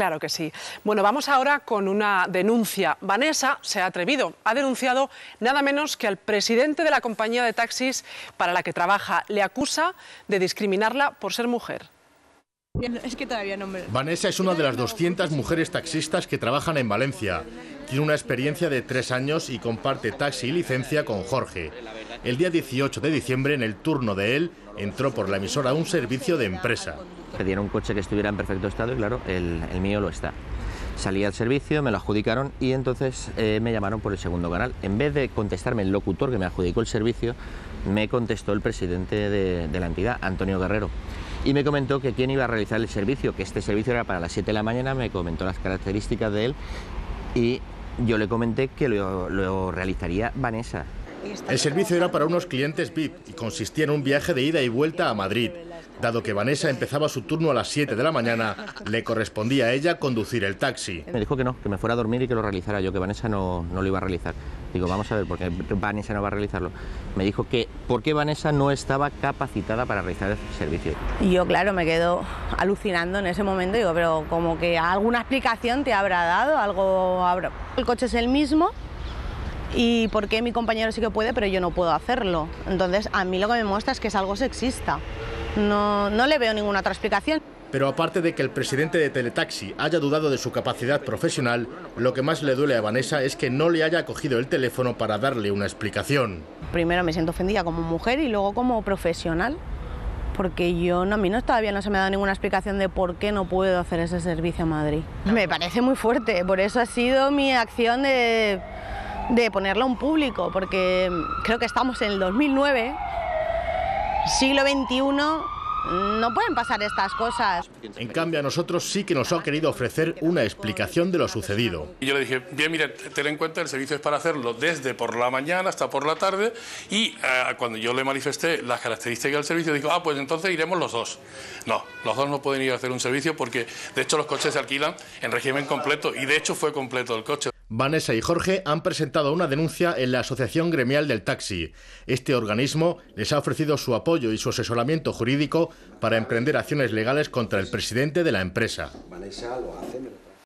Claro que sí. Bueno, vamos ahora con una denuncia. Vanessa se ha atrevido, ha denunciado nada menos que al presidente de la compañía de taxis para la que trabaja. Le acusa de discriminarla por ser mujer. Es que todavía no me... Vanessa es una de las 200 mujeres taxistas que trabajan en Valencia. Tiene una experiencia de 3 años y comparte taxi y licencia con Jorge. El día 18 de diciembre, en el turno de él, entró por la emisora un servicio de empresa. Pedían un coche que estuviera en perfecto estado y claro, el mío lo está. Salí al servicio, me lo adjudicaron y entonces me llamaron por el segundo canal. En vez de contestarme el locutor que me adjudicó el servicio, me contestó el presidente de la entidad, Antonio Guerrero. Y me comentó que quién iba a realizar el servicio, que este servicio era para las 7 de la mañana, me comentó las características de él y yo le comenté que lo realizaría Vanessa. El servicio era para unos clientes VIP y consistía en un viaje de ida y vuelta a Madrid. Dado que Vanessa empezaba su turno a las 7 de la mañana, le correspondía a ella conducir el taxi. Me dijo que no, que me fuera a dormir y que lo realizara yo, que Vanessa no lo iba a realizar. Digo, vamos a ver, ¿por qué Vanessa no va a realizarlo? Me dijo que por qué Vanessa no estaba capacitada para realizar el servicio. Y yo, claro, me quedo alucinando en ese momento. Digo, pero como que alguna explicación te habrá dado, algo habrá... El coche es el mismo. ¿Y por qué mi compañero sí que puede, pero yo no puedo hacerlo? Entonces, a mí lo que me muestra es que es algo sexista. No le veo ninguna otra explicación. Pero aparte de que el presidente de Teletaxi haya dudado de su capacidad profesional, lo que más le duele a Vanessa es que no le haya cogido el teléfono para darle una explicación. Primero me siento ofendida como mujer y luego como profesional, porque a mí todavía no se me ha dado ninguna explicación de por qué no puedo hacer ese servicio a Madrid. Me parece muy fuerte, por eso ha sido mi acción de ponerlo a un público, porque creo que estamos en el 2009, siglo XXI, no pueden pasar estas cosas. En cambio, a nosotros sí que nos ha querido ofrecer una explicación de lo sucedido. Y yo le dije, bien, mire, ten en cuenta, el servicio es para hacerlo desde por la mañana hasta por la tarde, y cuando yo le manifesté las características del servicio, dijo, pues entonces iremos los dos. No, los dos no pueden ir a hacer un servicio porque, de hecho, los coches se alquilan en régimen completo, y de hecho fue completo el coche. Vanessa y Jorge han presentado una denuncia en la Asociación Gremial del Taxi. Este organismo les ha ofrecido su apoyo y su asesoramiento jurídico para emprender acciones legales contra el presidente de la empresa. Vanessa lo hace.